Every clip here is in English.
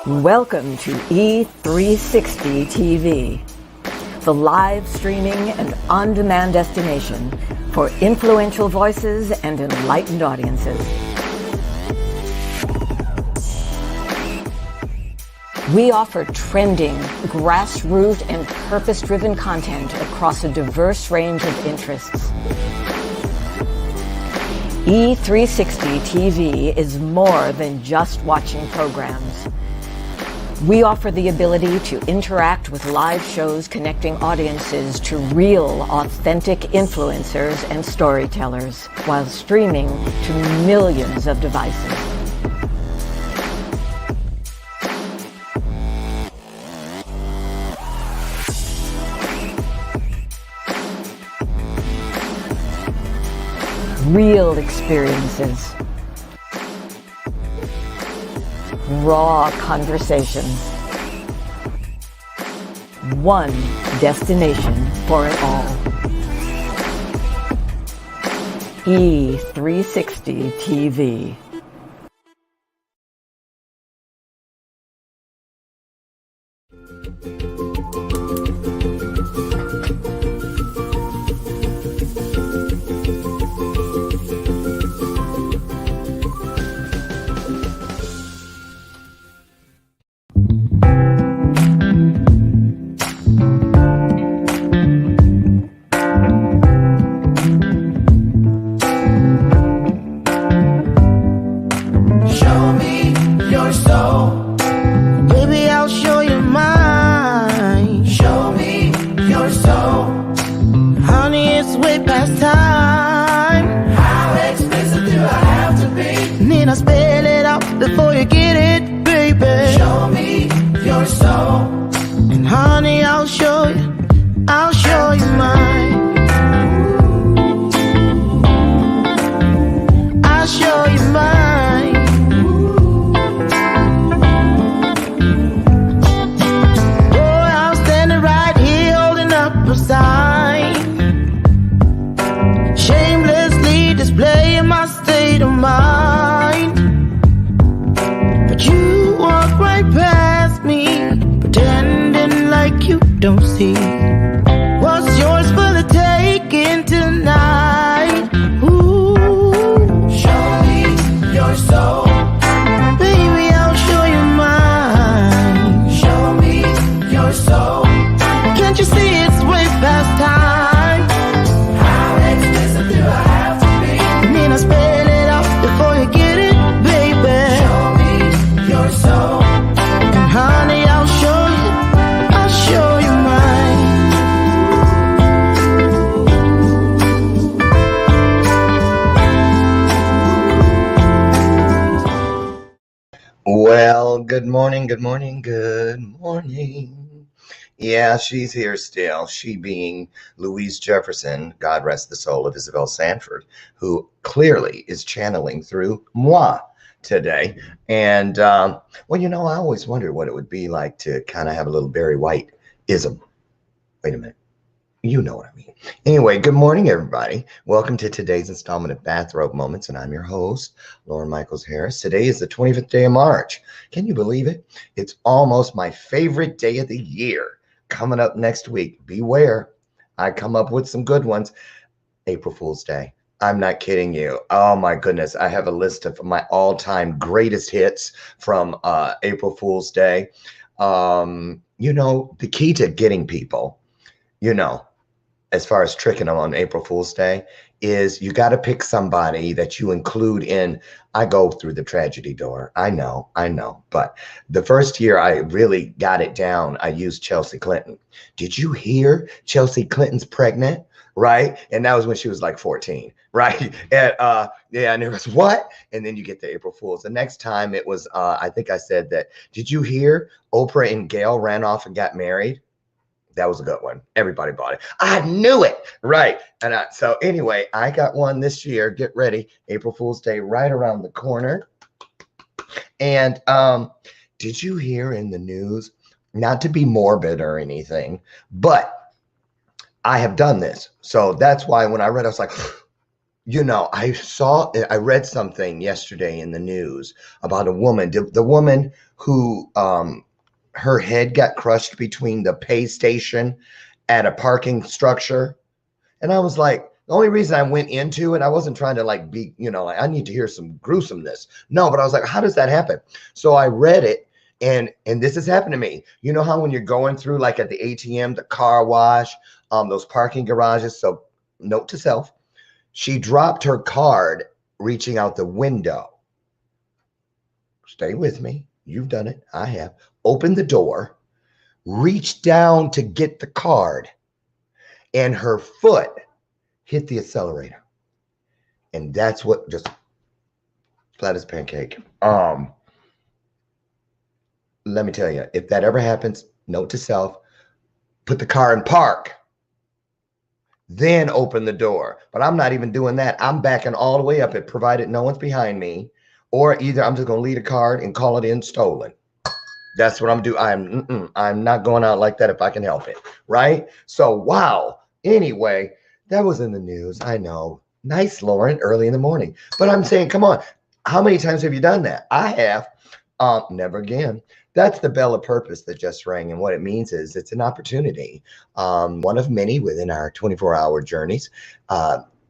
Welcome to E360 TV, the live streaming and on-demand destination for influential voices and enlightened audiences. We offer trending, grassroots, and purpose-driven content across a diverse range of interests. E360 TV is more than just watching programs. We offer the ability to interact with live shows connecting audiences to real, authentic influencers and storytellers while streaming to millions of devices. Real experiences. Raw conversations. One destination for it all. E360 TV. Good morning. Yeah, she's here still. She being Louise Jefferson, God rest the soul of Isabel Sanford, who clearly is channeling through moi today. And, I always wondered what it would be like to kind of have a little Barry White-ism. Wait a minute. You know what I mean. Anyway, good morning, everybody. Welcome to today's installment of Bathrobe Moments, and I'm your host, Lauren Michaels Harris. Today is the 25th day of March. Can you believe it? It's almost my favorite day of the year. Coming up next week, beware. I come up with some good ones. April Fool's Day. I'm not kidding you. Oh, my goodness. I have a list of my all-time greatest hits from April Fool's Day. The key to getting people, as far as tricking them on April Fool's Day, is you got to pick somebody that you include in. I go through the tragedy door. I know. But the first year I really got it down, I used Chelsea Clinton. Did you hear Chelsea Clinton's pregnant? Right? And that was when she was like 14. Right? And and it was what? And then you get the April Fools. The next time it was, I think I said that, did you hear Oprah and Gayle ran off and got married? That was a good one. Everybody bought it. I knew it. Right. And so anyway, I got one this year. Get ready. April Fool's Day right around the corner. And did you hear in the news, not to be morbid or anything, but I have done this. So that's why when I read, I was like, I read something yesterday in the news about a woman, the woman who, her head got crushed between the pay station at a parking structure. And I was like, the only reason I went into it, I wasn't trying to like be, like I need to hear some gruesomeness. No, but I was like, how does that happen? So I read it, and this has happened to me. You know how when you're going through like at the ATM, the car wash, those parking garages. So note to self, she dropped her card reaching out the window. Stay with me. You've done it. I have. Opened the door, reached down to get the card, and her foot hit the accelerator. And that's what just flat as pancake. Let me tell you, if that ever happens, note to self, put the car in park, then open the door. But I'm not even doing that. I'm backing all the way up it, provided no one's behind me, or either I'm just going to leave a card and call it in stolen. That's what I'm doing. I'm not going out like that if I can help it. Right? So, wow. Anyway, that was in the news. I know. Nice, Lauren, early in the morning. But I'm saying, come on. How many times have you done that? I have. Never again. That's the bell of purpose that just rang. And what it means is it's an opportunity, one of many within our 24-hour journeys.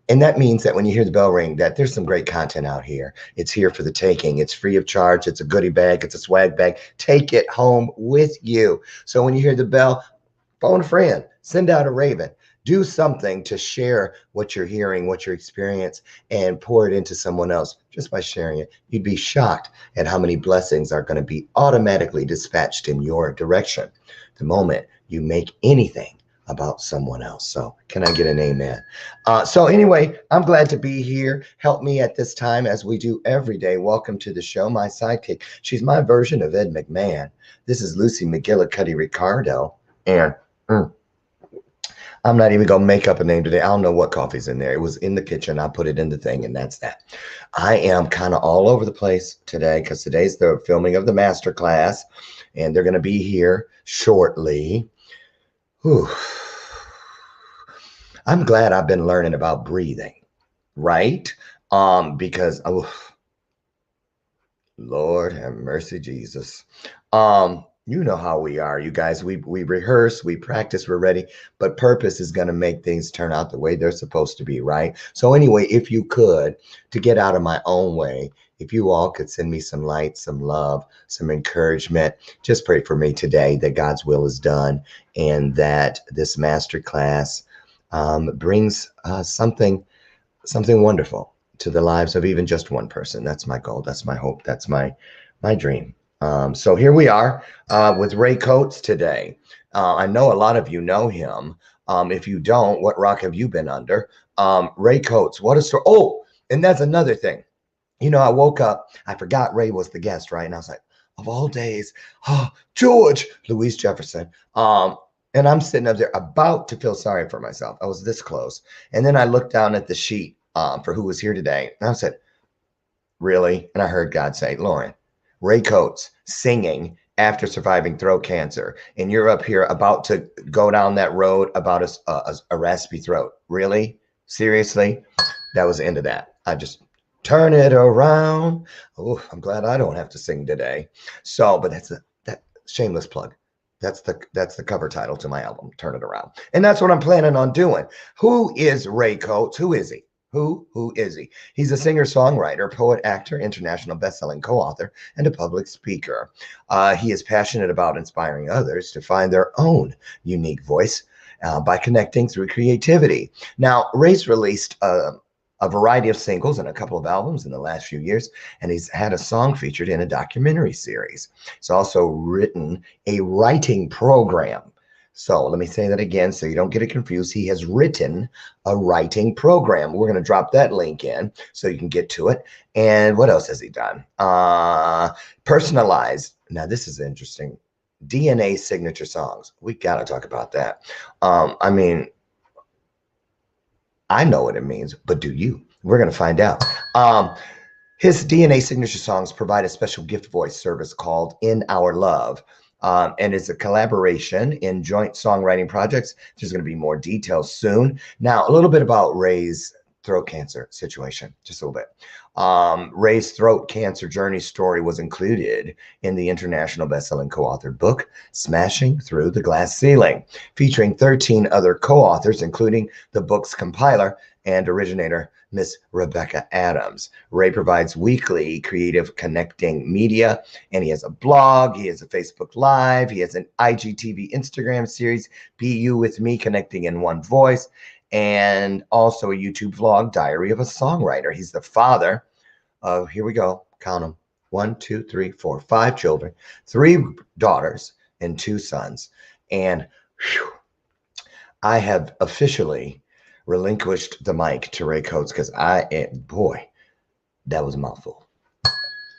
And that means that when you hear the bell ring, that there's some great content out here. It's here for the taking. It's free of charge. It's a goodie bag. It's a swag bag. Take it home with you. So when you hear the bell, phone a friend, send out a raven. Do something to share what you're hearing, what you're experiencing, and pour it into someone else just by sharing it. You'd be shocked at how many blessings are going to be automatically dispatched in your direction the moment you make anything about someone else. So can I get an amen? So anyway, I'm glad to be here. Help me at this time as we do every day. Welcome to the show, my sidekick. She's my version of Ed McMahon. This is Lucy McGillicuddy Ricardo. And I'm not even going to make up a name today. I don't know what coffee's in there. It was in the kitchen. I put it in the thing, and that's that. I am kind of all over the place today because today's the filming of the master class, and they're going to be here shortly. Whew. I'm glad I've been learning about breathing, right? Because, Lord have mercy, Jesus. You know how we are, you guys. We rehearse, we practice, we're ready, but purpose is going to make things turn out the way they're supposed to be, right? So anyway, if you could, to get out of my own way, if you all could send me some light, some love, some encouragement, just pray for me today that God's will is done and that this master class brings something wonderful to the lives of even just one person. That's my goal. That's my hope. That's my dream. So here we are with Ray Coates today. I know a lot of you know him. If you don't, what rock have you been under? Ray Coates, what a story. Oh, and that's another thing. I woke up, I forgot Ray was the guest, right? And I was like, of all days, George, Louise Jefferson. And I'm sitting up there about to feel sorry for myself. I was this close. And then I looked down at the sheet for who was here today. And I said, really? And I heard God say, Lauren, Ray Coates singing after surviving throat cancer. And you're up here about to go down that road about a raspy throat. Really? Seriously? That was the end of that. I just turn it around. Oh, I'm glad I don't have to sing today. So, but that shameless plug. That's the cover title to my album, Turn It Around. And that's what I'm planning on doing. Who is Ray Coates? Who is he? Who is he? He's a singer, songwriter, poet, actor, international best-selling co-author, and a public speaker. He is passionate about inspiring others to find their own unique voice by connecting through creativity. Now, Ray's released a variety of singles and a couple of albums in the last few years, and he's had a song featured in a documentary series. He's also written a writing program. So let me say that again so you don't get it confused. He has written a writing program. We're going to drop that link in so you can get to it. And what else has he done? Personalized. Now, this is interesting. DNA signature songs. We got to talk about that. I mean, I know what it means, but do you? We're going to find out. His DNA signature songs provide a special gift voice service called In Our Love. And it's a collaboration in joint songwriting projects. There's going to be more details soon. Now, a little bit about Ray's throat cancer situation, just a little bit. Ray's throat cancer journey story was included in the international best-selling co-authored book, Smashing Through the Glass Ceiling, featuring 13 other co-authors, including the book's compiler and originator, Miss Rebecca Adams. Ray provides weekly creative connecting media, and he has a blog, he has a Facebook Live, he has an IGTV Instagram series, Be You With Me, Connecting in One Voice, and also a YouTube vlog, Diary of a Songwriter. He's the father of, here we go, count them, 1, 2, 3, 4, 5 children, 3 daughters, and 2 sons. And whew, I have officially relinquished the mic to Ray Coates because boy, that was a mouthful.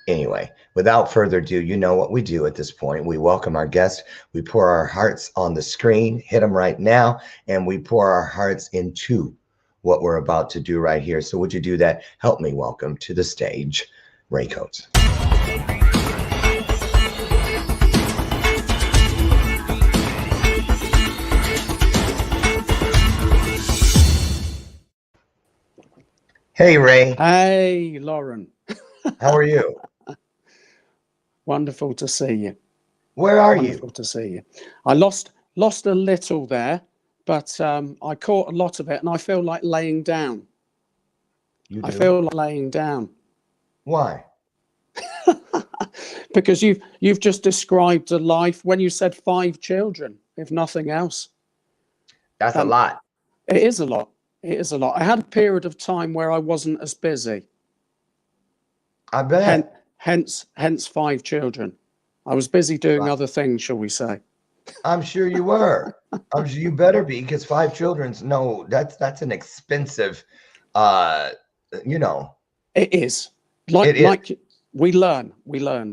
Anyway, without further ado, you know what we do at this point. We welcome our guests. We pour our hearts on the screen, hit them right now, and we pour our hearts into what we're about to do right here. So would you do that? Help me welcome to the stage, Ray Coates. Hey, Ray. Hey, Lauren. How are you? Wonderful to see you. Where are Wonderful you? to see you. I lost a little there, but I caught a lot of it, and I feel like laying down. You do? I feel like laying down. Why? Because you've just described a life when you said 5 children, if nothing else. That's a lot. It is a lot. It is a lot. I had a period of time where I wasn't as busy. I bet. Hence 5 children. I was busy doing other things, shall we say? I'm sure you were. I'm sure you better be, because 5 children's that's an expensive, you know. It is. It is. Like we learn,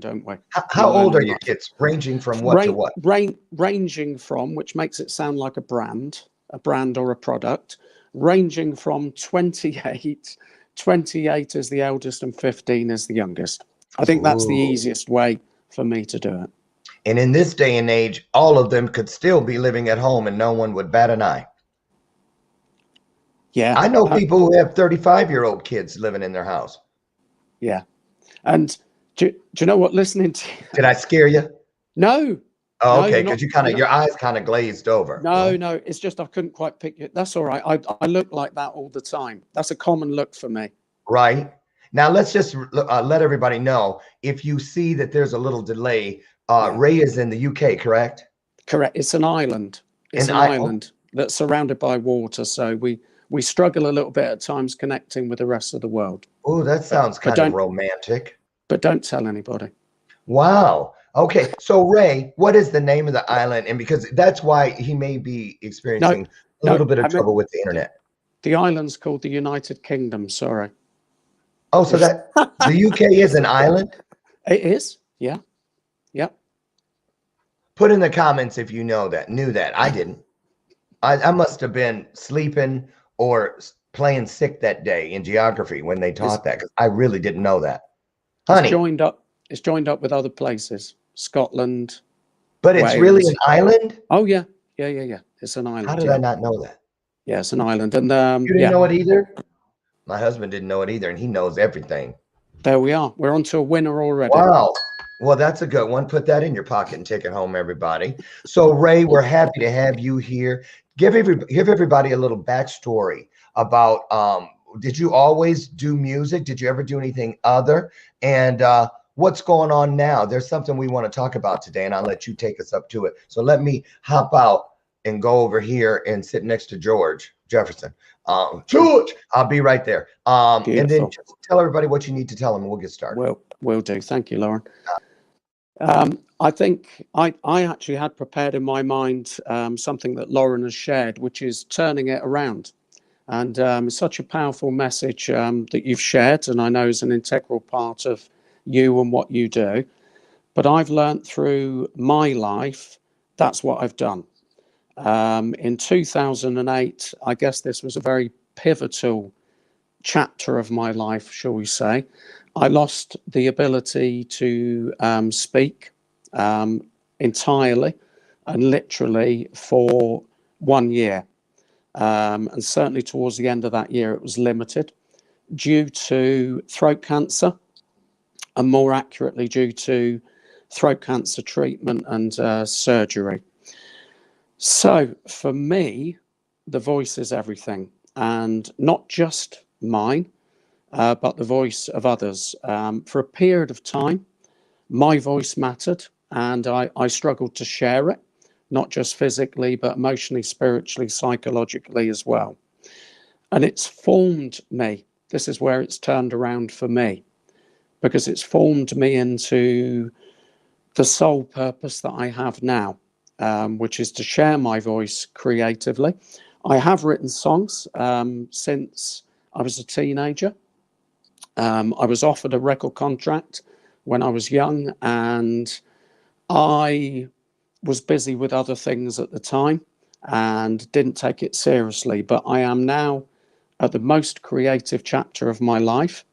don't we? How old are your kids? Ranging from what to what? Ranging from, which makes it sound like a brand or a product, ranging from 28 is the eldest and 15 is the youngest. I think that's the easiest way for me to do it. And in this day and age, all of them could still be living at home and no one would bat an eye. Yeah. I know people who have 35-year-old kids living in their house. Yeah. And do you know what, listening to... Did I scare you? No. Oh, okay, because your eyes kind of glazed over. No, it's just I couldn't quite pick it. That's all right. I look like that all the time. That's a common look for me. Right. Now, let's just let everybody know, if you see that there's a little delay, Ray is in the UK, correct? Correct. It's an island. It's an island that's surrounded by water. So we struggle a little bit at times connecting with the rest of the world. Oh, that sounds kind of romantic. But don't tell anybody. Wow. Okay. So, Ray, what is the name of the island? And because that's why he may be experiencing a little bit of trouble with the internet. The island's called the United Kingdom. Sorry. Oh, so that the UK is an island? It is. Yeah. Yep. Put in the comments if you knew that. I didn't. I must have been sleeping or playing sick that day in geography when they taught that, because I really didn't know that. Honey. It's joined up with other places. Scotland. But it's Wales. really an island? Oh, yeah. Yeah. It's an island. How did I not know that? Yeah, it's an island. And you didn't know it either? My husband didn't know it either, and he knows everything. There we are. We're on to a winner already. Wow. Well, that's a good one. Put that in your pocket and take it home, everybody. So, Ray, we're happy to have you here. Give everybody a little backstory about, did you always do music? Did you ever do anything other? And what's going on now? There's something we want to talk about today, and I'll let you take us up to it. So let me hop out and go over here and sit next to George Jefferson. George, I'll be right there. And then just tell everybody what you need to tell them, and we'll get started. Will do. Thank you, Lauren. I think I actually had prepared in my mind something that Lauren has shared, which is turning it around. And it's such a powerful message that you've shared, and I know is an integral part of you and what you do. But I've learned through my life, that's what I've done. In 2008, I guess this was a very pivotal chapter of my life, shall we say. I lost the ability to speak entirely and literally for 1 year. And certainly towards the end of that year, it was limited due to throat cancer, and more accurately, due to throat cancer treatment and surgery. So for me, the voice is everything, and not just mine, but the voice of others. For a period of time, my voice mattered, and I struggled to share it, not just physically, but emotionally, spiritually, psychologically as well. And it's formed me. This is where it's turned around for me, because it's formed me into the sole purpose that I have now, which is to share my voice creatively. I have written songs since I was a teenager. I was offered a record contract when I was young, and I was busy with other things at the time and didn't take it seriously. But I am now at the most creative chapter of my life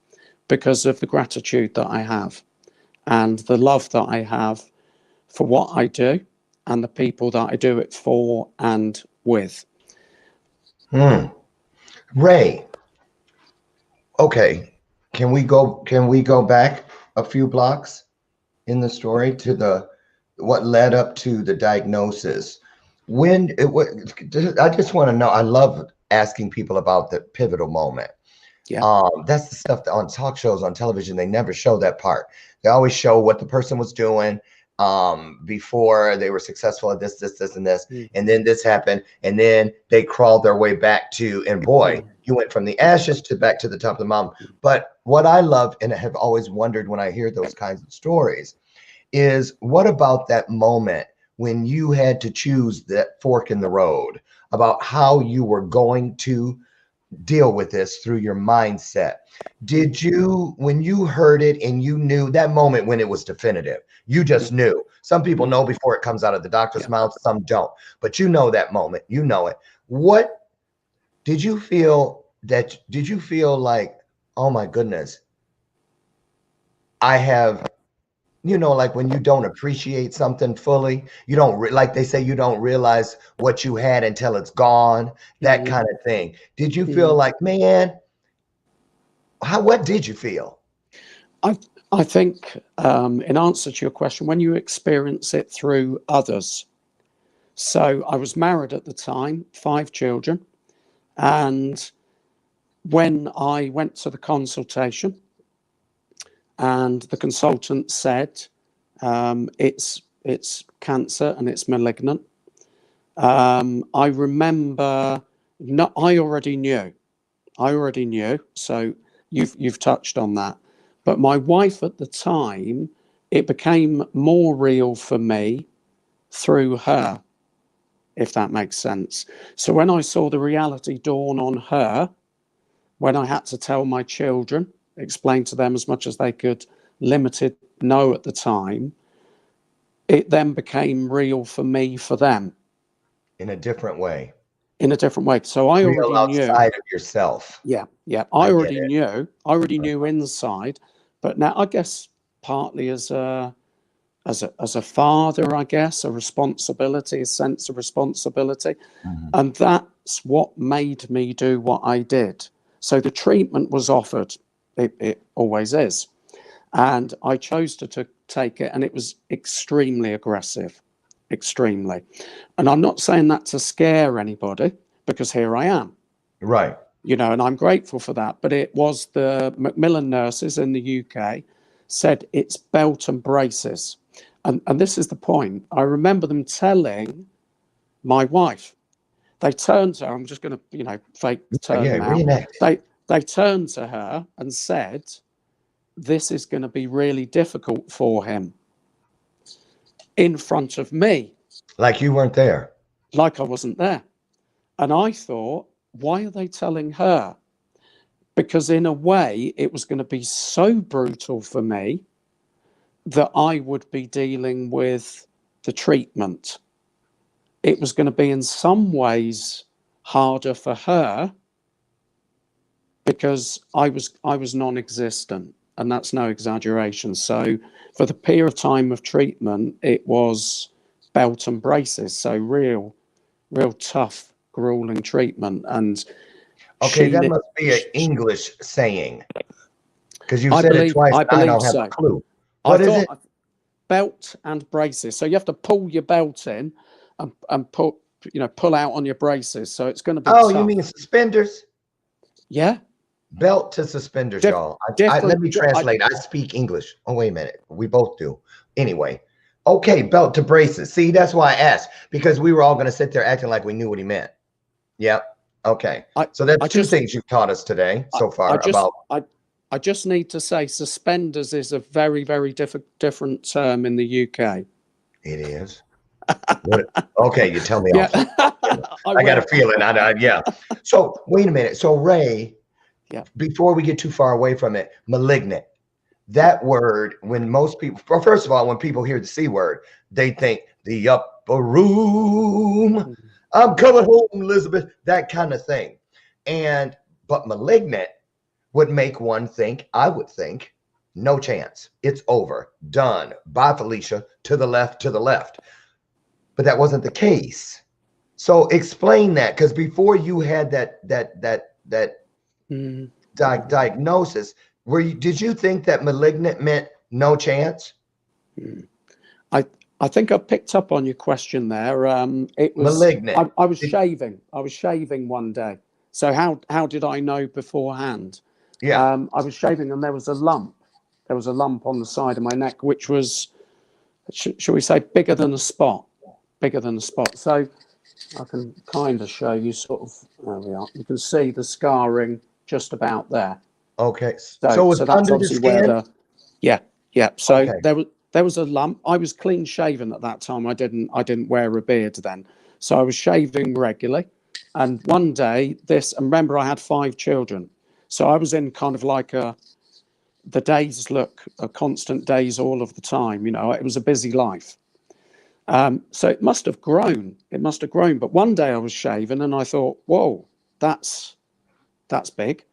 because of the gratitude that I have and the love that I have for what I do and the people that I do it for and with. Ray, okay. Can we go back a few blocks in the story to the what led up to the diagnosis? When it was, I just want to know. I love asking people about the pivotal moment. Yeah. That's the stuff that on talk shows on television, they never show that part. They always show what the person was doing before they were successful at this, and this, and then this happened, and then they crawled their way back to, and boy, you went from the ashes to back to the top of the mountain. But what I love and have always wondered when I hear those kinds of stories is what about that moment when you had to choose that fork in the road about how you were going to deal with this through your mindset? Did you, when you heard it and you knew that moment when it was definitive, you just knew? Some people know before it comes out of the doctor's mouth, some don't, but you know that moment, you know it. What did you feel did you feel like, oh my goodness, I have, like when you don't appreciate something fully, you don't like they say, you don't realize what you had until it's gone, that kind of thing. Did you feel like, man, what did you feel? I think in answer to your question, when you experience it through others. So I was married at the time, 5 children. And when I went to the consultation and the consultant said, it's cancer and it's malignant. I remember, I already knew. So you've touched on that. But my wife at the time, it became more real for me through her, if that makes sense. So when I saw the reality dawn on her, when I had to tell my children, explain to them as much as they could, limited know at the time, it then became real for me, for them. In a different way. So I Real already knew. outside of yourself. Yeah. I already knew inside, but now I guess partly as a father, I guess, a sense of responsibility. And that's what made me do what I did. So the treatment was offered. It always is. And I chose to take it, and it was extremely aggressive. Extremely. And I'm not saying that to scare anybody, because here I am. Right. And I'm grateful for that. But it was the Macmillan nurses in the UK said it's belt and braces. And this is the point. I remember them telling my wife. They turned to her. I'm just going to, fake turn now. They turned to her and said, this is going to be really difficult for him, in front of me. Like you weren't there. Like I wasn't there. And I thought, why are they telling her? Because in a way, it was going to be so brutal for me that I would be dealing with the treatment. It was going to be in some ways harder for her because I was non-existent, and that's no exaggeration. So for the period of time of treatment, it was belt and braces. So real tough grueling treatment. And Okay, that must be an English saying, because you said it twice. I And I believe don't have so. a clue. What is it? Belt and braces. So you have to pull your belt in and pull out on your braces. So it's going to be Oh, tough. you mean suspenders? Yeah. Belt to suspenders, y'all. Let me translate. I speak English. Oh, wait a minute. We both do. Anyway. Okay, belt to braces. See, that's why I asked, because we were all going to sit there acting like we knew what he meant. Yep. Okay. So that's two things you've taught us today so far about. I just need to say suspenders is a very, very different term in the UK. It is. Okay, you tell me. Yeah. I got a feeling. Yeah. So wait a minute. So Ray, before we get too far away from it, malignant. That word, when most people, well, first of all, when people hear the C word, they think the upper room. I'm coming home, Elizabeth. That kind of thing. But malignant would make one think, I would think, no chance. It's over. Done. Bye, Felicia. To the left, to the left. But that wasn't the case. So explain that, because before you had that diagnosis, did you think that malignant meant no chance? I think I picked up on your question there. It was malignant. I was shaving. I was shaving one day. So how did I know beforehand? Yeah. I was shaving and there was a lump. There was a lump on the side of my neck, which was, shall we say, bigger than a spot. Bigger than a spot. So I can kind of show you sort of, there we are. You can see the scarring just about there. Okay. So it's that's under obviously the skin? where yeah. So there was a lump. I was clean shaven at that time. I didn't wear a beard then. So I was shaving regularly. And one day and remember I had 5 children. So I was in kind of like the days look a constant days all of the time. It was a busy life. So it must have grown. But one day I was shaving and I thought, whoa, that's big.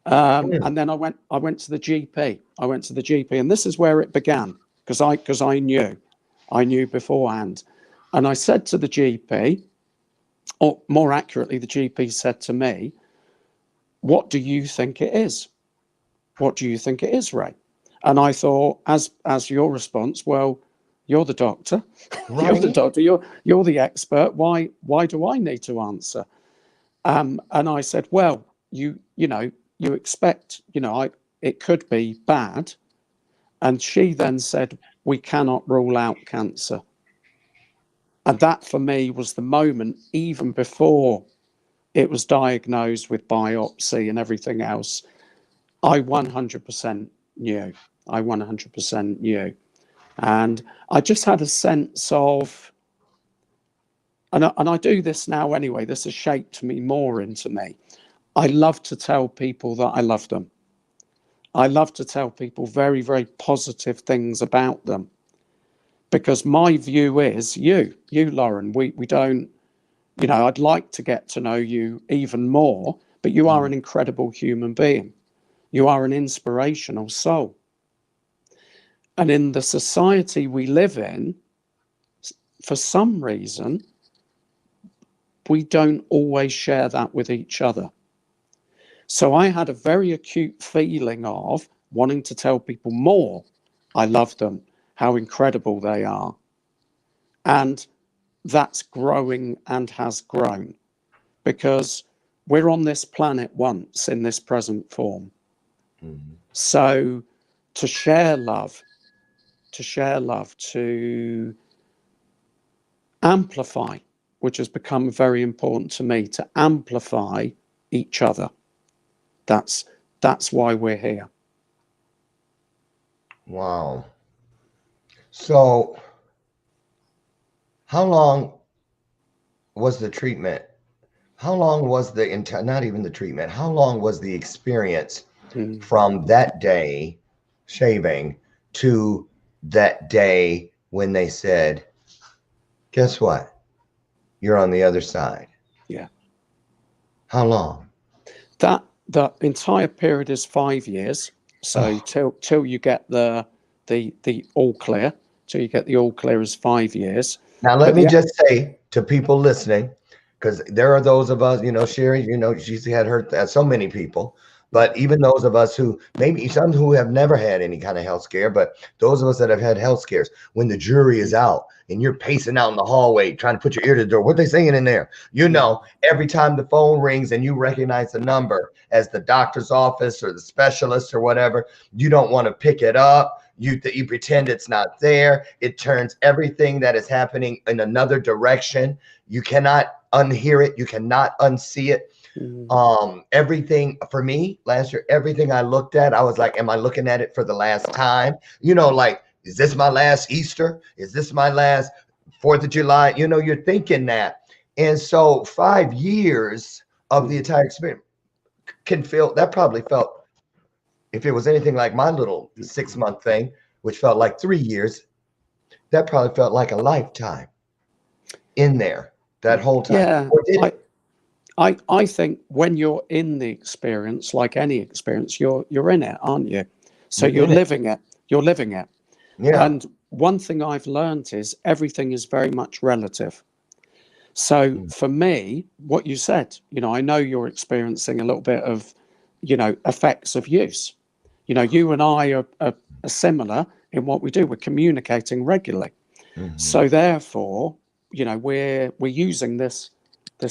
And then I went to the GP. And this is where it began, because I knew beforehand. And I said to the GP, or more accurately, the GP said to me, what do you think it is? What do you think it is, Ray? And I thought, as your response, well, you're the doctor. Right. You're the doctor. You're the expert. Why do I need to answer? And I said, well, you expect, it could be bad. And she then said, we cannot rule out cancer. And that for me was the moment, even before it was diagnosed with biopsy and everything else, I 100% knew. I 100% knew. And I just had a sense of, and I do this now anyway, this has shaped me more into me. I love to tell people that I love them. I love to tell people very, very positive things about them. Because my view is you, Lauren, we don't, I'd like to get to know you even more, but you are an incredible human being. You are an inspirational soul. And in the society we live in, for some reason, we don't always share that with each other. So I had a very acute feeling of wanting to tell people more. I love them, how incredible they are. And that's growing and has grown, because we're on this planet once in this present form. Mm-hmm. So to share love, to amplify, which has become very important to me, to amplify each other. That's why we're here. Wow. So how long was the treatment? How long was not even the treatment, how long was the experience from that day shaving to that day when they said, guess what? You're on the other side? Yeah. How long? The entire period is 5 years. So till you get the all clear, till you get the all clear is 5 years. Now let me just say to people listening, because there are those of us, Sherry, she's had hurt so many people, but even those of us who maybe some who have never had any kind of health scare, but those of us that have had health scares, when the jury is out and you're pacing out in the hallway trying to put your ear to the door, what they saying in there? Every time the phone rings and you recognize the number as the doctor's office or the specialist or whatever, you don't want to pick it up. You pretend it's not there. It turns everything that is happening in another direction. You cannot unhear it. You cannot unsee it. Everything for me last year, everything I looked at, I was like, am I looking at it for the last time? Like, is this my last Easter? Is this my last 4th of July? You're thinking that. And so 5 years of the entire experience that probably felt, if it was anything like my little 6-month thing, which felt like 3 years, that probably felt like a lifetime in there that whole time. Yeah, I think when you're in the experience, like any experience, you're in it, aren't you? So you're living it. You're living it. Yeah. And one thing I've learned is everything is very much relative. So for me, what you said, I know you're experiencing a little bit of, effects of use. You and I are similar in what we do. We're communicating regularly. So therefore, we're using this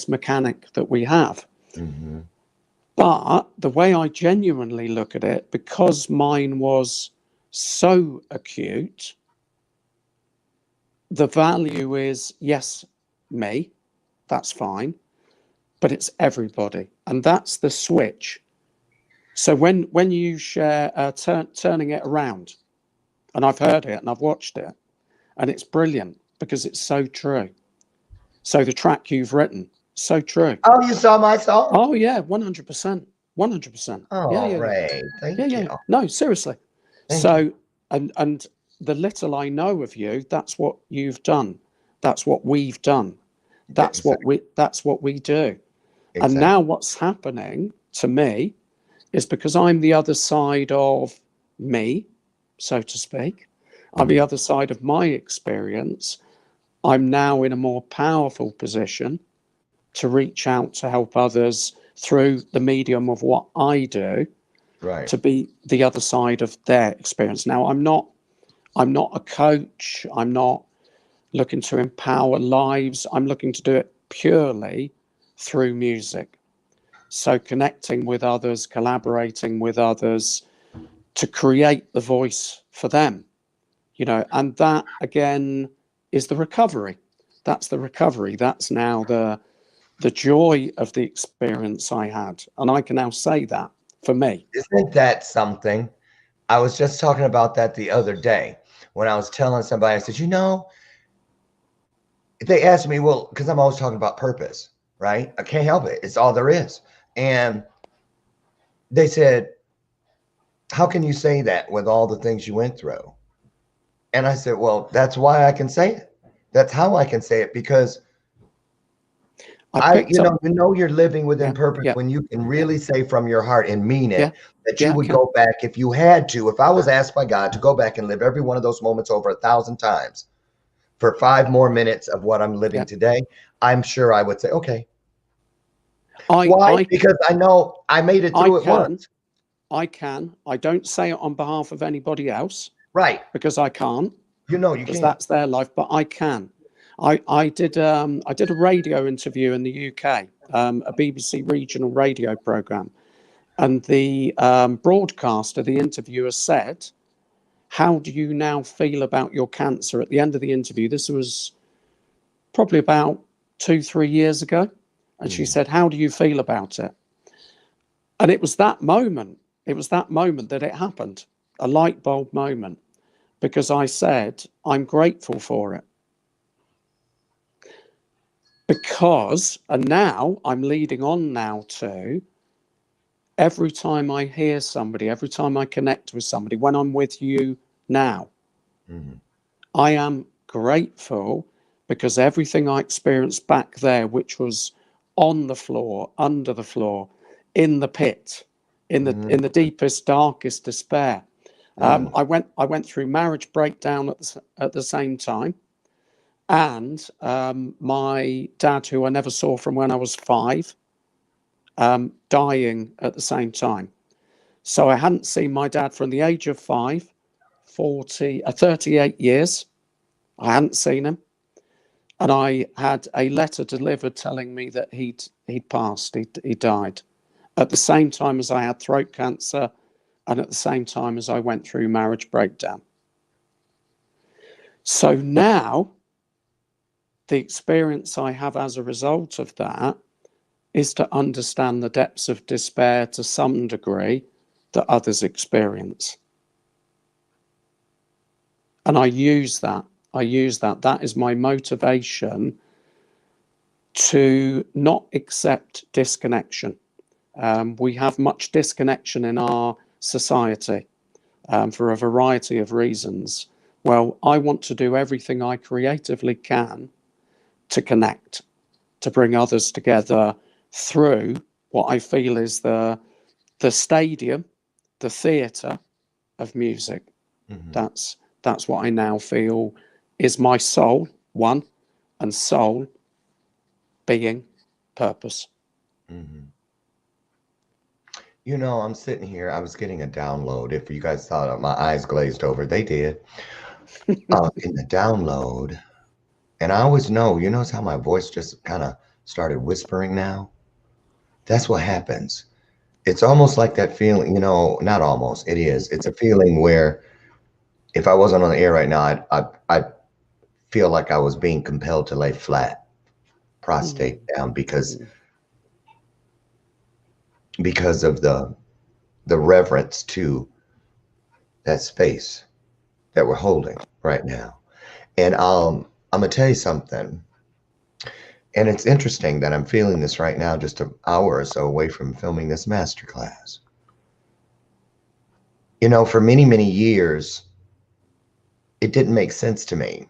mechanic that we have. But the way I genuinely look at it, because mine was so acute, the value is, yes, me, that's fine, but it's everybody. And that's the switch. So when you share turning it around, and I've heard it and I've watched it, and it's brilliant because it's so true. So the track you've written, so true. Oh, you saw my song? Oh yeah, 100%. 100%. Oh, yeah. Ray, thank you. No, seriously. Thank you. And the little I know of you, that's what you've done. That's what we've done. That's what we do. Exactly. And now what's happening to me is because I'm the other side of me, so to speak. I'm the other side of my experience. I'm now in a more powerful position to reach out to help others through the medium of what I do, right, to be the other side of their experience. Now, I'm not a coach. I'm not looking to empower lives. I'm looking to do it purely through music. So connecting with others, collaborating with others to create the voice for them, and that again is the recovery. That's the recovery. That's now the joy of the experience I had. And I can now say that for me. Isn't that something? I was just talking about that the other day when I was telling somebody, I said, they asked me, well, because I'm always talking about purpose, right? I can't help it. It's all there is. And they said, how can you say that with all the things you went through? And I said, well, that's why I can say it. That's how I can say it, because you're living within purpose when you can really say from your heart and mean it that you would go back if you had to. If I was asked by God to go back and live every one of those moments over 1,000 times for 5 more minutes of what I'm living today, I'm sure I would say, okay. Why? Because I know I made it through it once. I don't say it on behalf of anybody else. Right. Because I can't. You can't. That's their life, but I can. I did a radio interview in the UK, a BBC regional radio program, and the broadcaster, the interviewer said, how do you now feel about your cancer? At the end of the interview, this was probably about 2-3 years ago. And she said, how do you feel about it? And it was that moment that it happened, a light bulb moment, because I said, I'm grateful for it. Because, and now I'm leading on now to, every time I hear somebody, every time I connect with somebody, when I'm with you now, I am grateful because everything I experienced back there, which was on the floor, under the floor, in the pit, in the deepest, darkest despair. I went through marriage breakdown at the same time. and my dad, who I never saw from when I was 5, dying at the same time. So I hadn't seen my dad from the age of 5, 38 years. I hadn't seen him. And I had a letter delivered telling me that he'd passed, he died. At the same time as I had throat cancer, and at the same time as I went through marriage breakdown. So now, the experience I have as a result of that is to understand the depths of despair to some degree that others experience. And I use that. That is my motivation to not accept disconnection. We have much disconnection in our society for a variety of reasons. Well, I want to do everything I creatively can to connect, to bring others together through what I feel is the stadium, the theatre of music. Mm-hmm. That's what I now feel is my soul, one, and soul being purpose. Mm-hmm. You know, I'm sitting here, I was getting a download. If you guys thought my eyes glazed over, they did. In the download, and I always know, you notice how my voice just kind of started whispering now? That's what happens. It's almost like that feeling, you know, not almost, it is. It's a feeling where if I wasn't on the air right now, I'd feel like I was being compelled to lay flat, prostate down because of the reverence to that space that we're holding right now. And I'm gonna tell you something. And it's interesting that I'm feeling this right now, just an hour or so away from filming this masterclass. You know, for many, many years, it didn't make sense to me.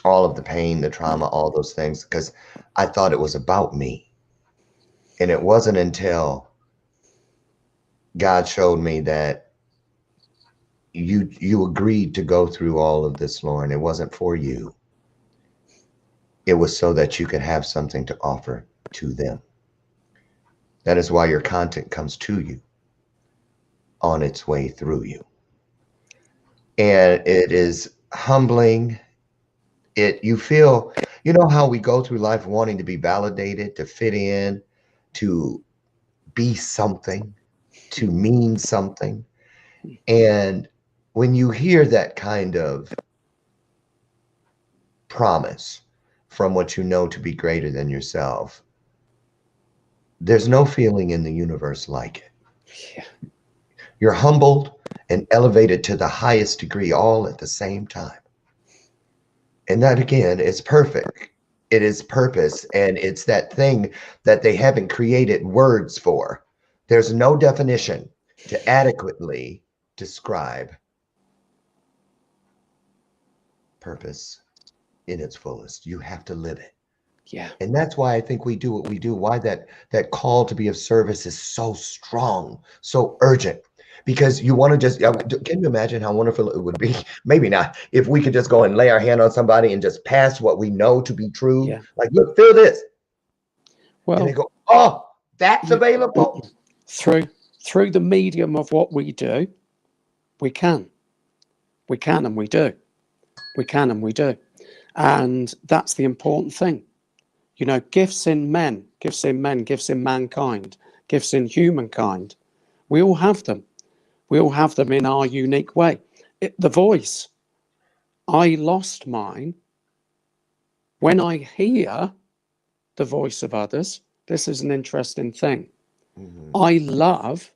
All of the pain, the trauma, all those things, because I thought it was about me. And it wasn't until God showed me that you agreed to go through all of this, Lauren. It wasn't for you. It was so that you could have something to offer to them. That is why your content comes to you on its way through you. And it is humbling. You feel, you know how we go through life wanting to be validated, to fit in, to be something, to mean something. And when you hear that kind of promise from what you know to be greater than yourself, there's no feeling in the universe like it. Yeah. You're humbled and elevated to the highest degree all at the same time. And that, again, is perfect. It is purpose, and it's that thing that they haven't created words for. There's no definition to adequately describe purpose in its fullest. You have to live it. Yeah. And that's why I think we do what we do, why that call to be of service is so strong, so urgent. Because you want to just, can you imagine how wonderful it would be? Maybe not, if we could just go and lay our hand on somebody and just pass what we know to be true. Yeah. Like, look, feel this. Well, and they go, oh, that's available. Through the medium of what we do, we can and we do. We can and we do. And that's the important thing. You know, gifts in men, gifts in mankind, gifts in humankind. We all have them. We all have them in our unique way. The voice, I lost mine. When I hear the voice of others, this is an interesting thing. Mm-hmm. I love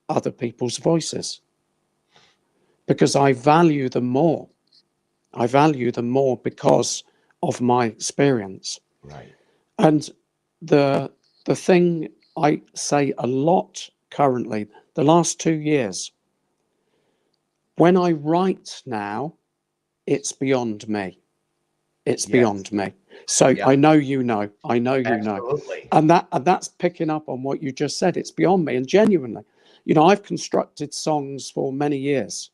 other people's voices because I value them more. I value them more because of my experience. Right. And the thing I say a lot currently, the last 2 years, when I write now, it's beyond me. It's beyond me. So I know you know. I know you Absolutely. know. And that's picking up on what you just said. It's beyond me. And genuinely, you know, I've constructed songs for many years.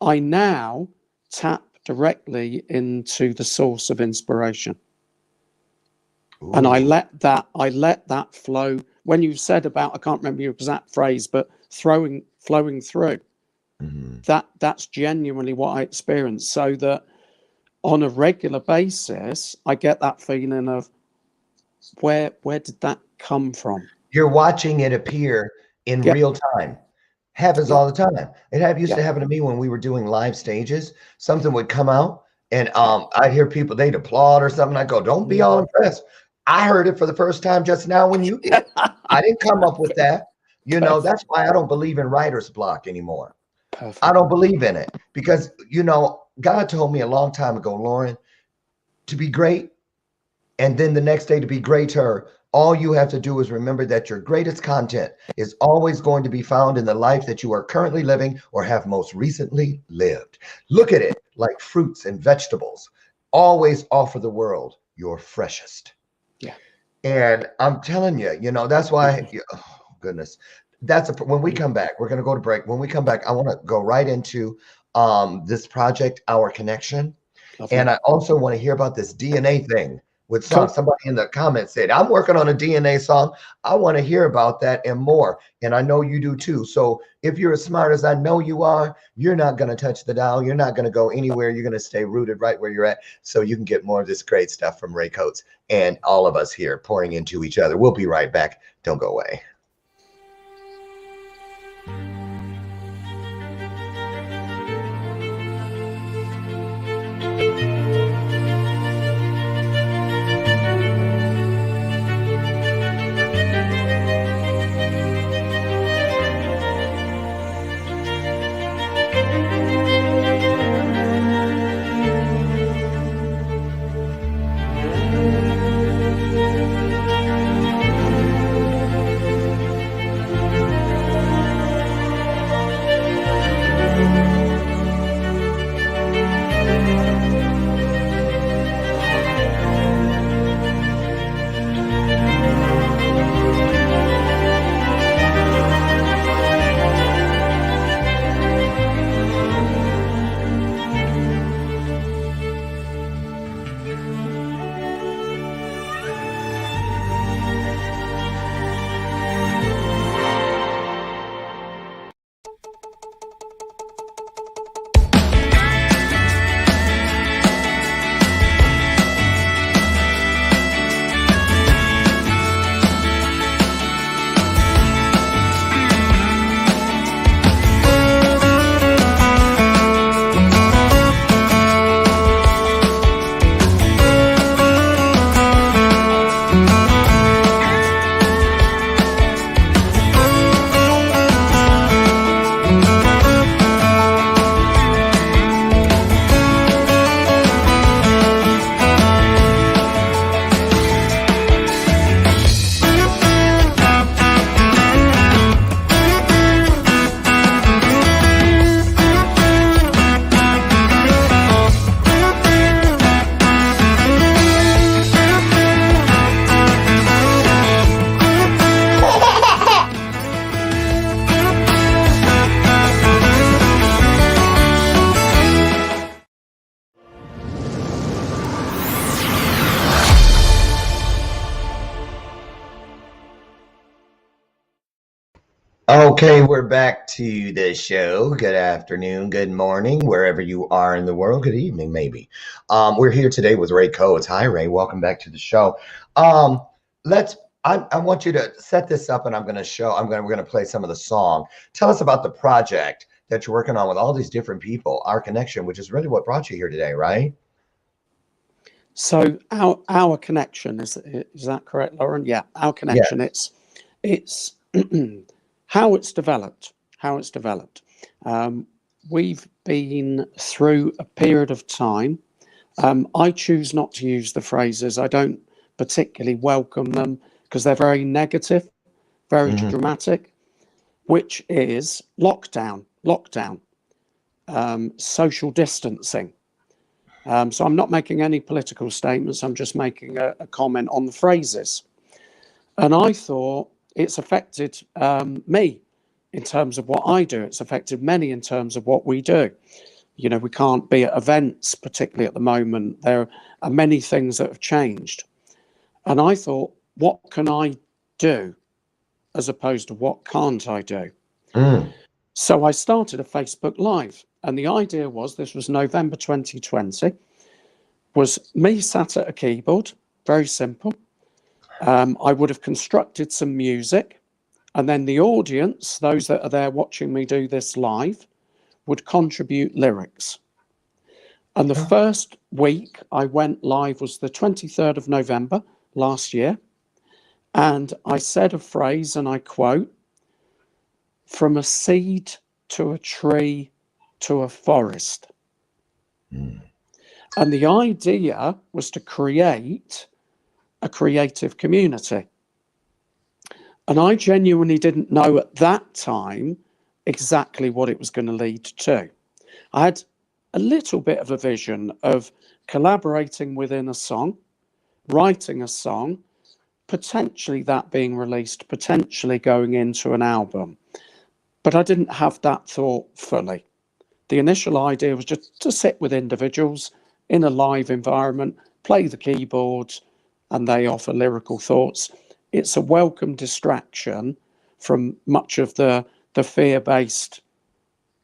I now tap directly into the source of inspiration. Ooh. And I let that flow. When you said about, I can't remember your exact phrase, but flowing through, that's genuinely what I experience. So that on a regular basis, I get that feeling of where did that come from? You're watching it appear in Yeah. real time. Happens Yeah. all the time. It used Yeah. to happen to me when we were doing live stages. Something would come out, and I'd hear people, they'd applaud or something. I go, don't be all impressed. I heard it for the first time just now when you did. I didn't come up with that. You know, that's why I don't believe in writer's block anymore. Perfect. I don't believe in it because, you know, God told me a long time ago, Lauren, to be great, and then the next day to be greater. All you have to do is remember that your greatest content is always going to be found in the life that you are currently living or have most recently lived. Look at it like fruits and vegetables. Always offer the world your freshest. Yeah. And I'm telling you, you know, that's why, oh goodness. When we come back, we're going to go to break. When we come back, I want to go right into this project, Our Connection. Lovely. And I also want to hear about this DNA thing with Cool. songs. Somebody in the comments said, I'm working on a DNA song. I want to hear about that and more. And I know you do too. So if you're as smart as I know you are, you're not going to touch the dial. You're not going to go anywhere. You're going to stay rooted right where you're at so you can get more of this great stuff from Ray Coates and all of us here pouring into each other. We'll be right back. Don't go away. Okay, we're back to the show. Good afternoon, good morning, wherever you are in the world. Good evening, maybe. We're here today with Ray Coates. Hi, Ray. Welcome back to the show. I want you to set this up, and we're going to play some of the song. Tell us about the project that you're working on with all these different people, Our Connection, which is really what brought you here today, right? So our connection is that correct, Lauren? Yeah, Our Connection. Yes. It's how it's developed. We've been through a period of time. I choose not to use the phrases. I don't particularly welcome them because they're very negative, very dramatic, which is lockdown, social distancing. So I'm not making any political statements. I'm just making a comment on the phrases. And I thought it's affected me in terms of what I do. It's affected many in terms of what we do. we can't be at events, particularly at the moment. There are many things that have changed. And I thought, what can I do as opposed to what can't I do? Mm. So I started a Facebook Live. And the idea was, this was November 2020, was me sat at a keyboard, very simple. I would have constructed some music, and then the audience, those that are there watching me do this live, would contribute lyrics. And the first week I went live was the 23rd of November last year. And I said a phrase, and I quote, "From a seed to a tree to a forest." Mm. And the idea was to create a creative community. And I genuinely didn't know at that time exactly what it was going to lead to. I had a little bit of a vision of collaborating within a song, writing a song, potentially that being released, potentially going into an album. But I didn't have that thought fully. The initial idea was just to sit with individuals in a live environment, play the keyboards, and they offer lyrical thoughts. It's a welcome distraction from much of the fear-based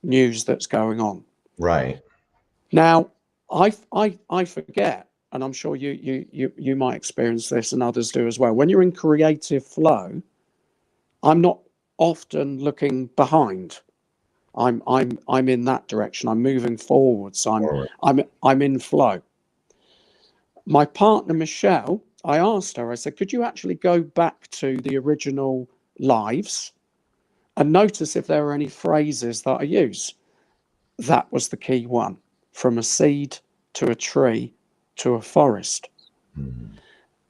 news that's going on. Right. Now, I forget, and I'm sure you might experience this and others do as well. When you're in creative flow, I'm not often looking behind. I'm in that direction. I'm moving forward. So I'm in flow. My partner Michelle, I asked her, I said, could you actually go back to the original lives and notice if there are any phrases that I use? That was the key one. From a seed to a tree to a forest. Mm.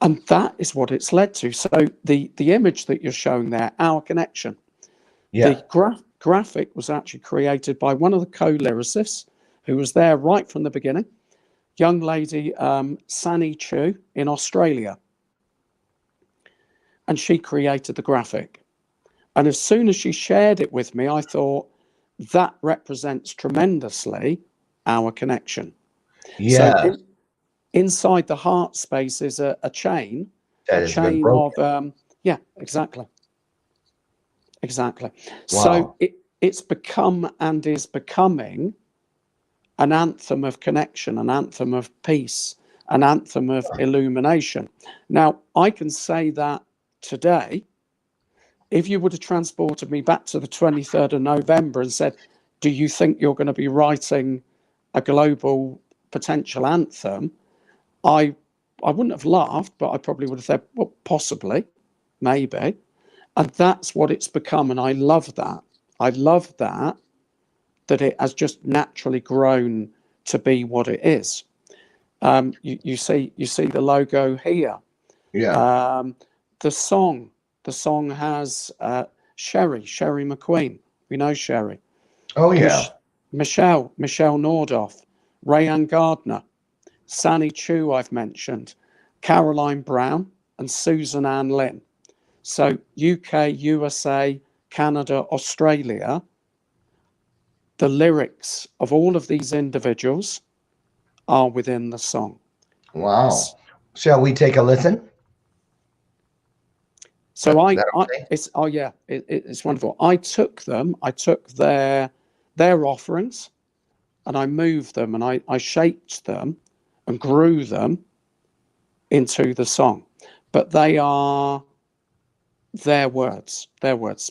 And that is what it's led to. So the image that you're showing there, Our Connection, Yeah. the graphic was actually created by one of the co-lyricists who was there right from the beginning, young lady Sani Chu in Australia. And she created the graphic. And as soon as she shared it with me, I thought that represents tremendously our connection. So Yeah. inside the heart space is a chain, That a has been chain broken. of, yeah, exactly. Exactly. Wow. So it's become and is becoming an anthem of connection, an anthem of peace, an anthem of illumination. Now, I can say that today, if you would have transported me back to the 23rd of November and said, do you think you're going to be writing a global potential anthem? I wouldn't have laughed, but I probably would have said, well, possibly, maybe. And that's what it's become. And I love that. I love that it has just naturally grown to be what it is. You see the logo here. Yeah. The song has Sherry McQueen. We know Sherry. Oh yeah. Michelle Nordoff, Rayanne Gardner, Sani Chu I've mentioned, Caroline Brown, and Susan Ann Lynn. So UK, USA, Canada, Australia, the lyrics of all of these individuals are within the song. Wow. Shall we take a listen? So okay? it's wonderful. I took their offerings and I moved them and I shaped them and grew them into the song. But they are their words.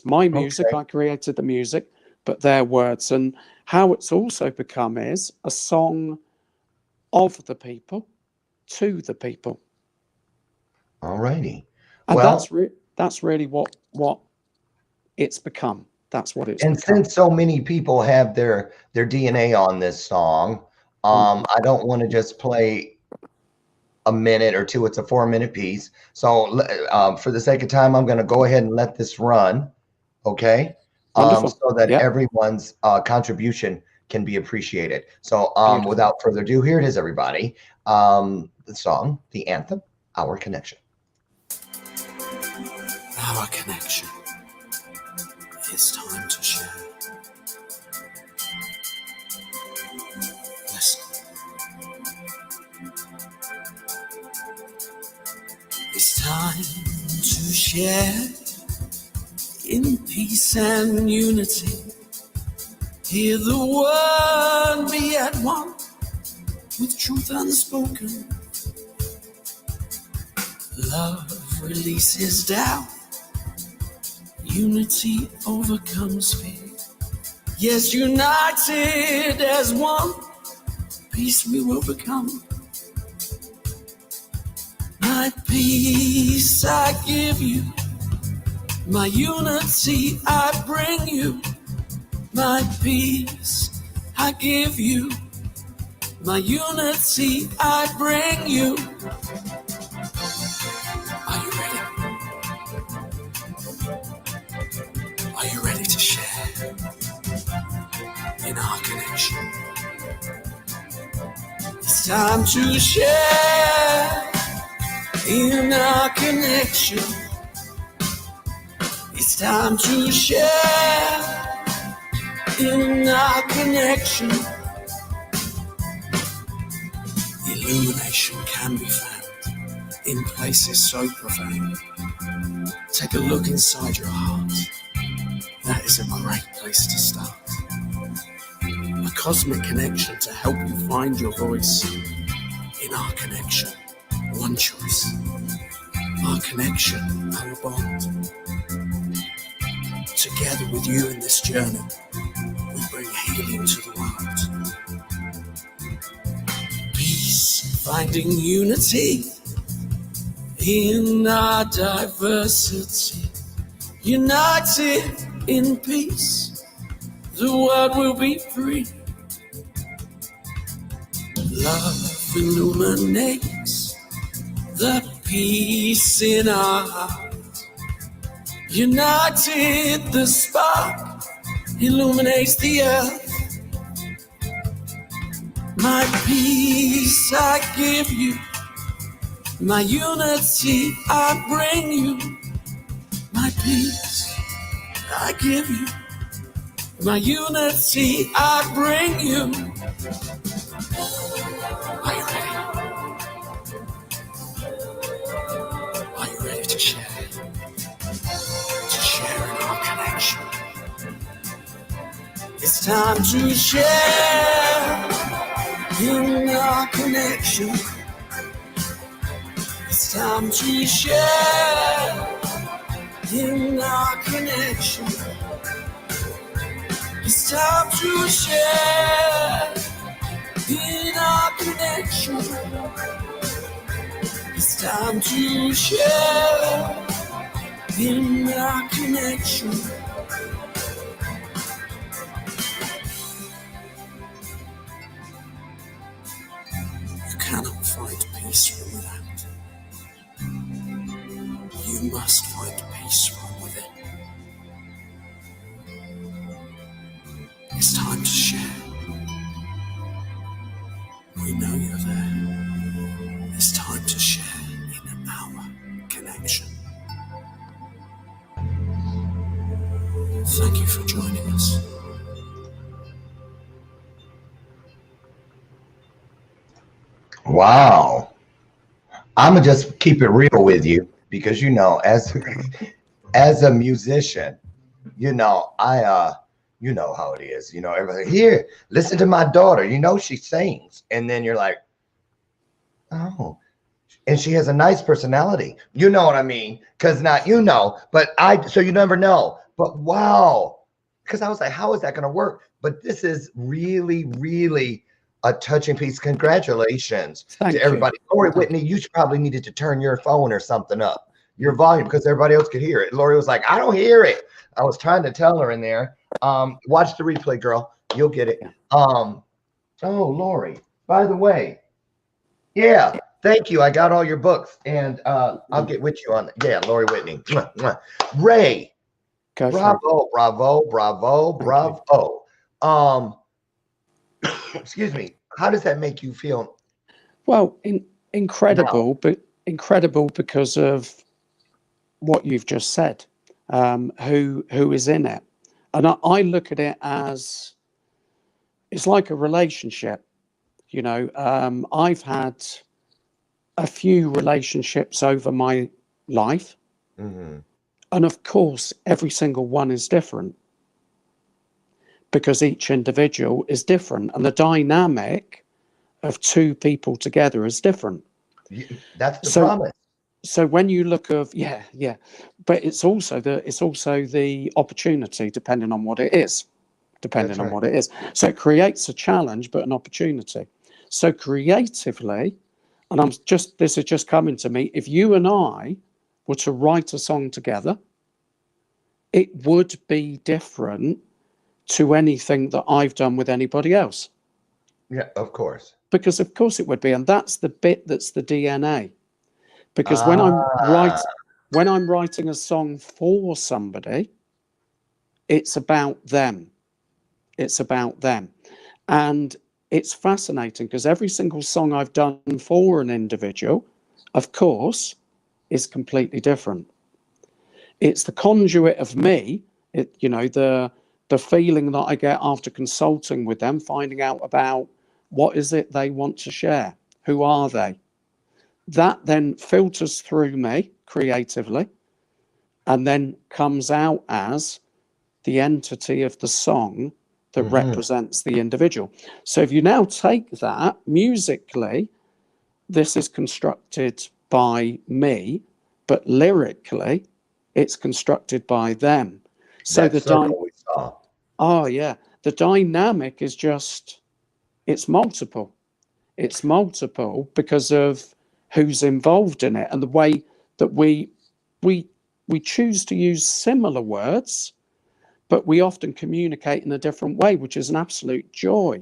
My music, Okay. I created the music, but their words. And how it's also become is a song of the people to the people. All righty. And Well, that's really what it's become. That's what it's and become. since so many people have their DNA on this song, I don't want to just play a minute or two. It's a 4-minute piece. So for the sake of time, I'm going to go ahead and let this run. Okay. Wonderful. So that Yep. everyone's contribution can be appreciated. So Beautiful. without further ado, here it is, everybody. The song, the anthem, Our Connection. Our connection. It's time to share. It's time to share in peace and unity. Hear the word be at one with truth unspoken. Love releases doubt. Unity overcomes fear. Yes, united as one, peace we will become. My peace I give you, my unity I bring you. My peace I give you, my unity I bring you. Are you ready? Are you ready to share in our connection? It's time to share in our connection. It's time to share in our connection. Illumination can be found in places so profound. Take a look inside your heart. That is a great place to start. A cosmic connection to help you find your voice. In our connection, one choice. Our connection, our bond. Together with you in this journey, we bring healing to the world. Peace, finding unity in our diversity. United in peace, the world will be free. Love illuminates the peace in our heart. United, the spark illuminates the earth. My peace I give you, my unity I bring you. My peace I give you, my unity I bring you. Are you ready? Are you ready to share? To share in our connection. It's time to share in our connection. It's time to share in our connection. It's time to share in our connection. It's time to share in our connection. You cannot find peace from without. You must find peace from within. It's time to share. We know you're there. It's time to share in our connection. Thank you for joining us. Wow. I'm gonna just keep it real with you because as a musician, you know how it is. Everybody here, listen to my daughter. She sings, and then you're like, oh, and she has a nice personality. You know what I mean? Because not but so you never know. But wow, because I was like, how is that gonna work? But this is really, really a touching piece. Congratulations to everybody. Lori Whitney, you probably needed to turn your phone or something up, your volume, because everybody else could hear it. Lori was like, I don't hear it. I was trying to tell her in there. Watch the replay, girl. You'll get it. Oh, Lori, by the way, yeah, thank you. I got all your books, and I'll get with you on that. Yeah, Lori Whitney. Mwah, mwah. Ray, bravo, bravo, bravo, bravo. Excuse me. How does that make you feel? Well, incredible, but incredible because of what you've just said. Who is in it? And I look at it as it's like a relationship. I've had a few relationships over my life. Mm-hmm. And of course, every single one is different because each individual is different. And the dynamic of two people together is different. That's the So, promise. so when you look of, yeah, but it's also the opportunity, depending on what it is, That's right. So it creates a challenge, but an opportunity. So creatively, and this is just coming to me, if you and I were to write a song together, it would be different to anything that I've done with anybody else. Yeah, of course. Because of course it would be. And that's the bit that's the DNA. Because Ah, when I'm writing a song for somebody, it's about them. It's about them. And it's fascinating because every single song I've done for an individual, of course, is completely different. It's the conduit of me, the feeling that I get after consulting with them, finding out about what is it they want to share, who are they. That then filters through me creatively and then comes out as the entity of the song that mm-hmm. represents the individual. So if you now take that musically, this is constructed by me, but lyrically, it's constructed by them. So That circle we saw. oh yeah, the dynamic is just it's multiple. It's multiple because of who's involved in it and the way that we we choose to use similar words, but we often communicate in a different way, which is an absolute joy.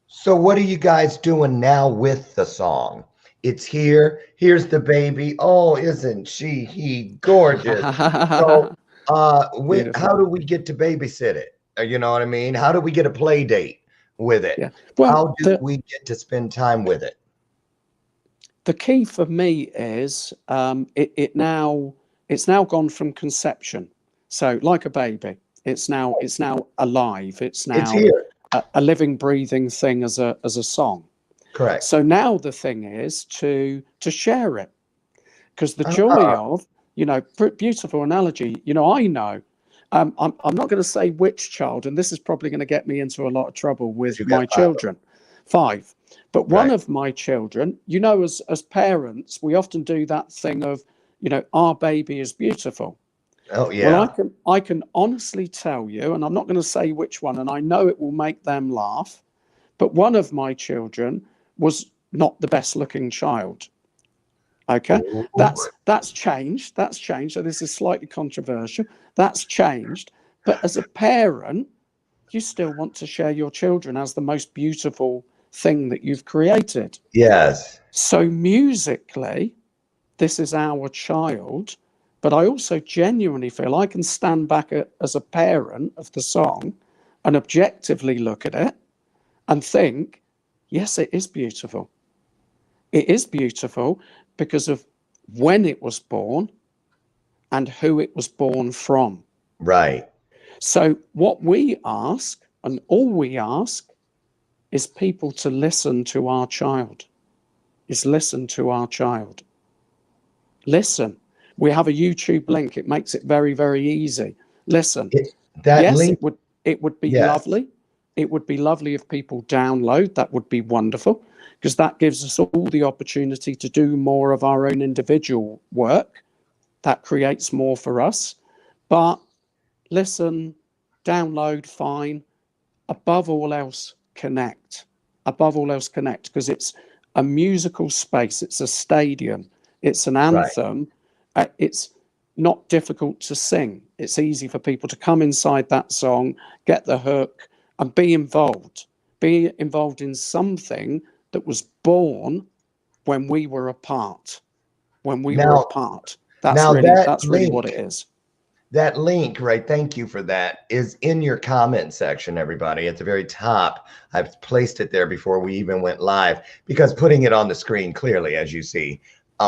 So what are you guys doing now with the song? It's here. Here's the baby. Oh, isn't he gorgeous? So, how Beautiful. do we get to babysit it? You know what I mean? How do we get a play date with it? Yeah. Well, How do we get to spend time with it? the key for me is it's now gone from conception. So like a baby, it's now alive. It's It's now here. a living, breathing thing as a song. Correct. So now the thing is to share it, because the joy Ah, of beautiful analogy. I know. I'm not going to say which child, and this is probably going to get me into a lot of trouble but you with got my five. children. 5. But one Right. of my children, as parents, we often do that thing of, our baby is beautiful. Oh Well, yeah. I can honestly tell you, and I'm not going to say which one, and I know it will make them laugh, but one of my children was not the best looking child. Okay, Ooh. that's changed. That's changed. So this is slightly controversial. That's changed. But as a parent, you still want to share your children as the most beautiful thing that you've created. Yes. So musically, this is our child. But I also genuinely feel I can stand back as a parent of the song and objectively look at it and think, yes, it is beautiful. It is beautiful because of when it was born and who it was born from. Right. So, what we ask, and all we ask, is people to listen to our child. Is listen to our child. Listen. We have a YouTube link. It makes it very, very easy. Listen. That Yes, link. it would be Yes. lovely. It would be lovely if people download. That would be wonderful, because that gives us all the opportunity to do more of our own individual work. That creates more for us. But listen, download, fine. Above all else, connect. Above all else, connect, because it's a musical space. It's a stadium. It's an Right. anthem. It's not difficult to sing. It's easy for people to come inside that song, get the hook, and be involved. Be involved in something that was born when we were apart. When we were Now, apart. now That's really what it is. that link, right? Thank you for that. Is in your comment section, everybody, at the very top. I've placed it there before we even went live because putting it on the screen clearly, as you see,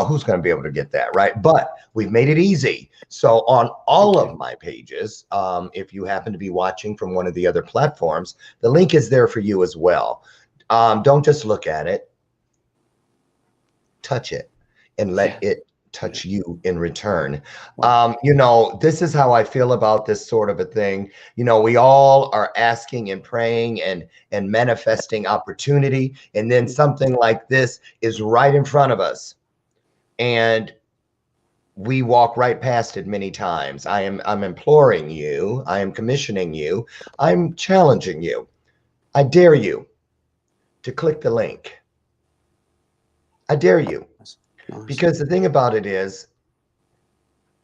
who's going to be able to get that, right? But we've made it easy. So on all of my pages, if you happen to be watching from one of the other platforms, the link is there for you as well. Don't just look at it. touch it and let it touch you in return. Wow. You know, this is how I feel about this sort of a thing. You know, we all are asking and praying and manifesting opportunity, and then something like this is right in front of us, and we walk right past it many times. I'm imploring you, I am commissioning you, I'm challenging you. I dare you to click the link. I dare you. Nice. Because the thing about it is,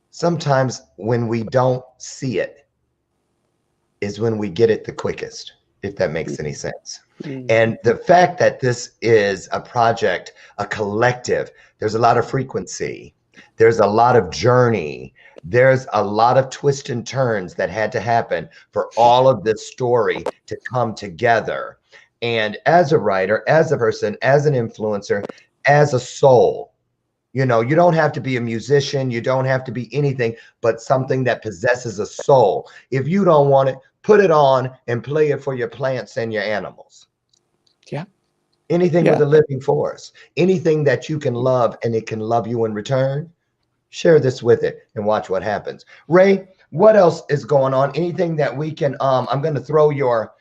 sometimes when we don't see it is when we get it the quickest, if that makes any sense. And the fact that this is a project, a collective, there's a lot of frequency, there's a lot of journey, there's a lot of twists and turns that had to happen for all of this story to come together. And as a writer, as a person, as an influencer, as a soul, you know, you don't have to be a musician, you don't have to be anything but something that possesses a soul. If you don't want it, put it on and play it for your plants and your animals. Yeah. Anything with a living force, anything that you can love and it can love you in return, share this with it and watch what happens. Ray, what else is going on? Anything that we can, I'm going to throw your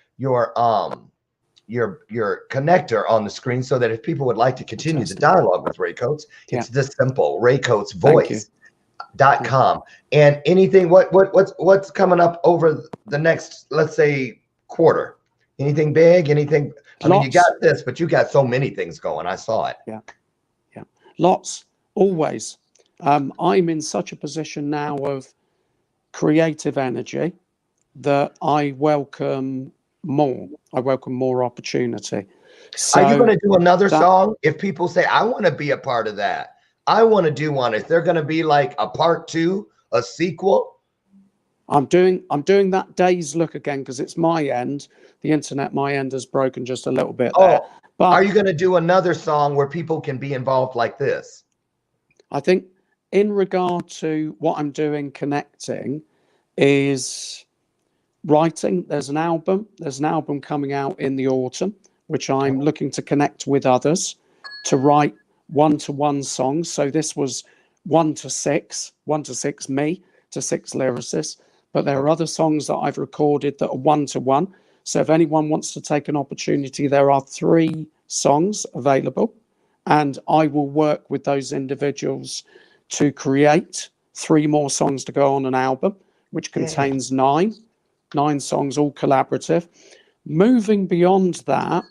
connector on the screen so that if people would like to continue the dialogue with Ray Coates, it's this simple, raycoatesvoice.com. And anything, what's coming up over the next, let's say, quarter? Anything big? Anything? I mean, you got this, but you got so many things going. I saw it. Yeah. Lots, always. I'm in such a position now of creative energy that I welcome more. I welcome more opportunity. So are you going to do another song? If people say, I want to be a part of that, I want to do one. Is there going to be like a part 2, a sequel? I'm doing that day's look again because it's my end. The internet, my end, has broken just a little bit there. But are you going to do another song where people can be involved like this? I think in regard to what I'm doing, connecting, is writing. There's an album coming out in the autumn, which I'm looking to connect with others to write 1-to-1 songs. So this was 1 to 6, me to 6 lyricists. But there are other songs that I've recorded that are 1-to-1. So if anyone wants to take an opportunity, there are 3 songs available, and I will work with those individuals to create 3 more songs to go on an album, which contains 9 songs, all collaborative. Moving beyond that,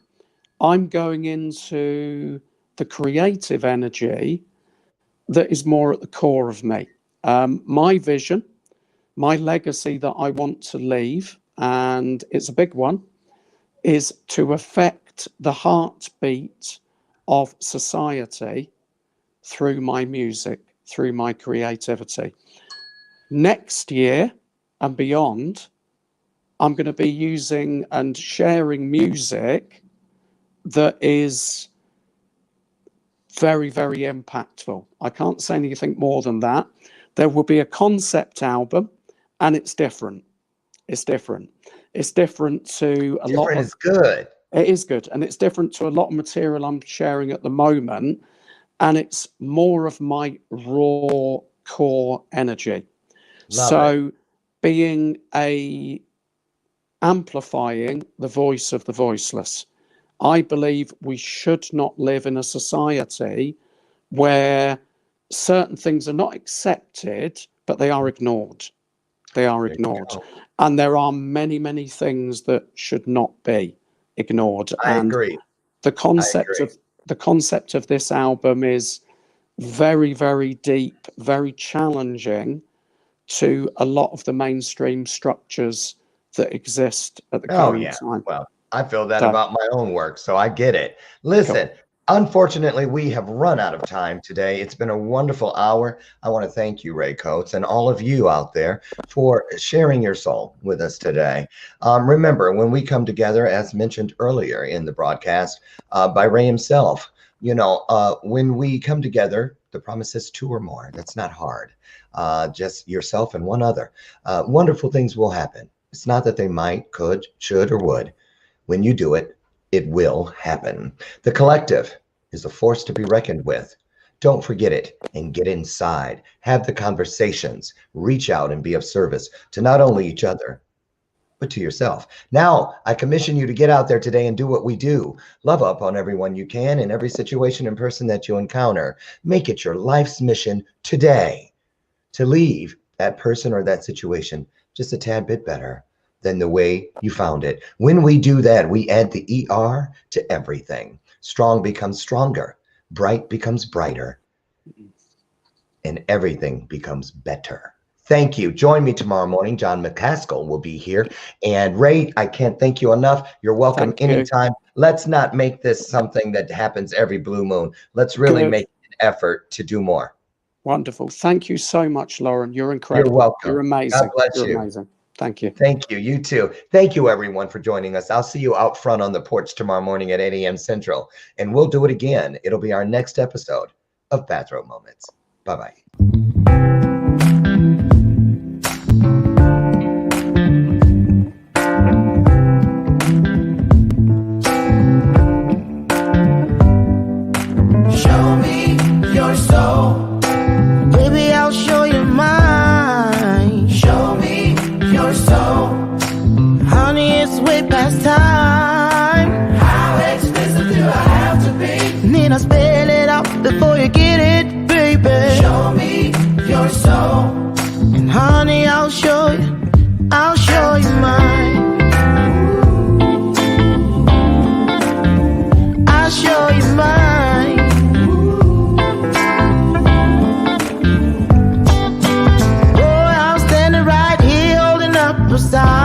I'm going into the creative energy that is more at the core of me. My vision, my legacy that I want to leave, and it's a big one, is to affect the heartbeat of society through my music, through my creativity. Next year and beyond, I'm going to be using and sharing music that is very, very impactful. I can't say anything more than that. There will be a concept album, and it's different. It's different. It's different to a lot of... Different is good. It is good. And it's different to a lot of material I'm sharing at the moment. And it's more of my raw core energy. Being amplifying the voice of the voiceless. I believe we should not live in a society where certain things are not accepted, but they are ignored. They are ignored. And there are many, many things that should not be ignored. I agree. The concept of this album is very, very deep, very challenging to a lot of the mainstream structures that exist at the current time. Well, I feel that about my own work, so I get it. Listen, unfortunately, we have run out of time today. It's been a wonderful hour. I want to thank you, Ray Coates, and all of you out there for sharing your soul with us today. Remember, when we come together, as mentioned earlier in the broadcast by Ray himself, you know, when we come together, the promise is 2 or more. That's not hard. Just yourself and one other. Wonderful things will happen. It's not that they might, could, should, or would. When you do it, it will happen. The collective is a force to be reckoned with. Don't forget it and get inside. Have the conversations. Reach out and be of service to not only each other, but to yourself. Now, I commission you to get out there today and do what we do. Love up on everyone you can in every situation and person that you encounter. Make it your life's mission today to leave that person or that situation just a tad bit better than the way you found it. When we do that, we add the ER to everything. Strong becomes stronger. Bright becomes brighter. And everything becomes better. Thank you. Join me tomorrow morning. John McCaskill will be here. And Ray, I can't thank you enough. You're welcome anytime. Let's not make this something that happens every blue moon. Let's really make an effort to do more. Wonderful. Thank you so much, Lauren. You're incredible. You're welcome. You're amazing. God bless You're you. amazing. Thank you. Thank you. You too. Thank you, everyone, for joining us. I'll see you out front on the porch tomorrow morning at 8 a.m. Central. And we'll do it again. It'll be our next episode of Bathrobe Moments. Bye-bye. Show me your soul. Baby, I'll show you mine. Show me your soul. Honey, it's way past time. How expensive do I have to be? Need I spell it out before you get it, baby? Show me your soul. And honey, I'll show you mine. I'll show you mine. Oh, I'm standing right here holding up a sign.